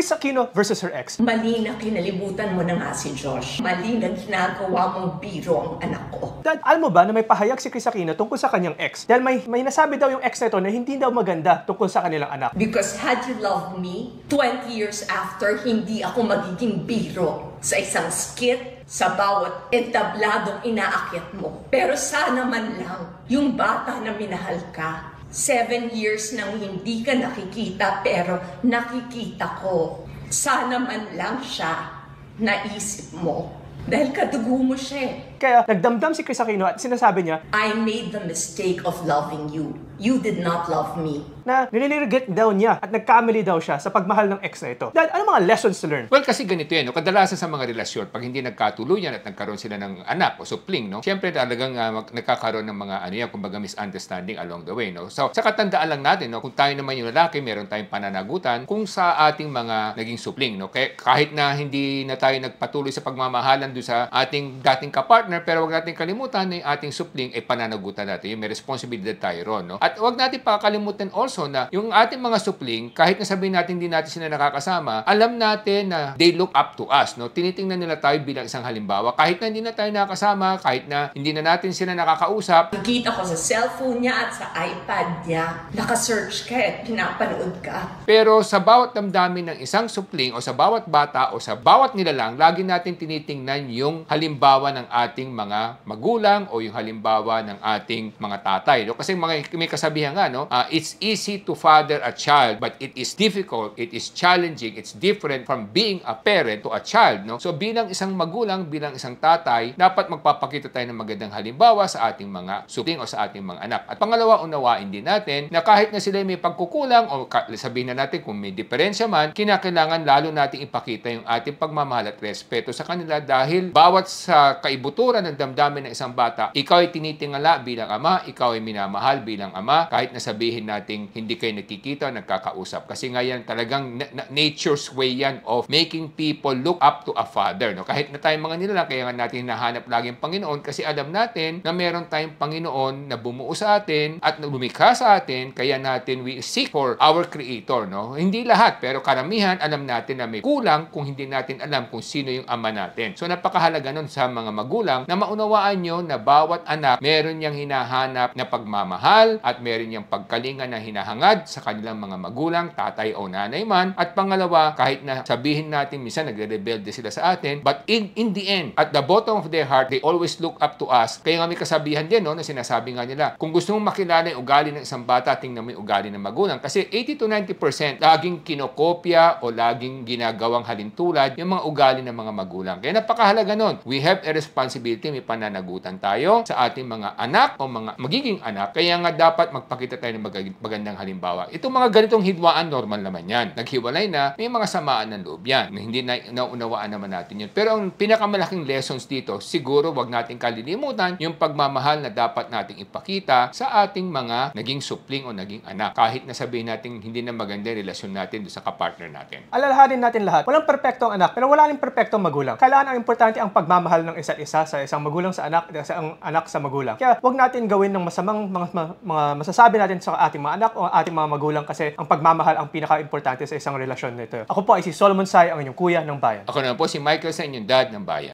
Kris Aquino versus her ex. Mali na kinalimutan mo na nga si Josh. Mali na ginagawa mong biro ang anak ko. Dad, alam mo ba na may pahayag si Kris Aquino tungkol sa kanyang ex? Dahil may nasabi daw yung ex na ito na hindi daw maganda tungkol sa kanilang anak. Because had you loved me, 20 years after, hindi ako magiging biro sa isang skit, sa bawat entabladong inaakyat mo. Pero sana man lang, yung bata na minahal ka, 7 years nang hindi ka nakikita pero nakikita ko. Sana man lang siya naisip mo. Dahil kadugo mo siya eh. Kaya nagdamdam si Kris Aquino at sinasabi niya, I made the mistake of loving you. You did not love me. Na nililiregret daw niya at nagkamali daw siya sa pagmahal ng ex na ito. Dad, ano mga lessons to learn? Well, kasi ganito yan, no? Kadalasan sa mga relasyon, pag hindi nagkatuluyan at nagkaroon sila ng anak o supling, no? Siyempre talagang nagkakaroon ng mga kumbaga misunderstanding along the way, no? So, sa katandaan lang natin, no? Kung tayo naman yung lalaki, meron tayong pananagutan kung sa ating mga naging supling, no? Kahit na hindi na tayo nagpatuloy sa pagmamahalan doon sa ating dating kapartner, pero wag natin kalimutan na yung ating supling ay pananagutan natin. Yung may responsibilidad tayo ron, no? At wag natin pakalimutan also na yung ating mga supling, kahit na sabihin natin hindi natin sila nakakasama, alam natin na they look up to us, no? Tinitingnan nila tayo bilang isang halimbawa. Kahit na hindi na tayo nakakasama, kahit na hindi na natin sila nakakausap. Nakita ko sa cellphone niya at sa iPad niya. Naka-search ka at pinapanood ka. Pero sa bawat damdamin ng isang supling o sa bawat bata o sa bawat nilalang, lagi natin tinitingnan yung halimbawa ng ating mga magulang o yung halimbawa ng ating mga tatay, no? Kasi may kasabihan nga, no? It's easy to father a child, but it is difficult, it is challenging, it's different from being a parent to a child, no? So bilang isang magulang, bilang isang tatay, dapat magpapakita tayo ng magandang halimbawa sa ating mga supling o sa ating mga anak. At pangalawa, unawain din natin na kahit na sila may pagkukulang o sabihin na natin kung may diferensya man, kinakailangan lalo nating ipakita yung ating pagmamahal at respeto sa kanila dahil bawat sa kaibuturan ng damdamin ng isang bata, ikaw ay tinitingala bilang ama, ikaw ay minamahal bilang ama, kahit na sabihin nating hindi kayo nakikita, nagkakausap. Kasi nga yan talagang nature's way yan of making people look up to a father, no? Kahit na tayong mga nilalang, kaya nga natin hinahanap laging Panginoon kasi alam natin na meron tayong Panginoon na bumuo sa atin at lumikha sa atin, kaya natin we seek for our Creator, no? Hindi lahat, pero karamihan alam natin na may kulang kung hindi natin alam kung sino yung ama natin. So napakahalaga nun sa mga magulang na maunawaan nyo na bawat anak meron niyang hinahanap na pagmamahal at meron niyang pagkalinga na hinahangad sa kanilang mga magulang, tatay o nanay man. At pangalawa, kahit na sabihin natin minsan nagre-rebelde sila sa atin, but in the end, at the bottom of their heart, they always look up to us. Kaya nga may kasabihan din, no, na sinasabi nga nila, kung gusto mong makilala yung ugali ng isang bata, tingnan mo yung ugali ng magulang. Kasi 80 to 90% laging kinokopya o laging ginagawang halintulad yung mga ugali ng mga magulang. Kaya napakahalaga nun. We have a responsibility, may pananagutan tayo sa ating mga anak o mga magiging anak. Kaya nga dapat magpakita tayo ng magandang halimbawa. Itong mga ganitong hidwaan, normal naman yan. Naghiwalay na, may mga samaan ng loob yan. Hindi na naunawaan naman natin yun. Pero ang pinakamalaking lessons dito, siguro wag natin kalilimutan yung pagmamahal na dapat nating ipakita sa ating mga naging supling o naging anak. Kahit na sabihin natin hindi na maganda yung relasyon natin sa kapartner natin. Alalahanin natin lahat, walang perpektong anak, pero wala rin perpektong magulang. Kailangan ang importante ang pagmamahal ng isa't isa sa isang magulang sa anak, sa isang anak sa magulang. Kaya wag natin gawin ng masamang mga masasabi natin sa ating mga anak o ating mga magulang kasi ang pagmamahal ang pinaka-importante sa isang relasyon nito. Ako po ay si Solomon Sai, ang inyong kuya ng bayan. Ako naman po si Michael sa inyong dad ng bayan.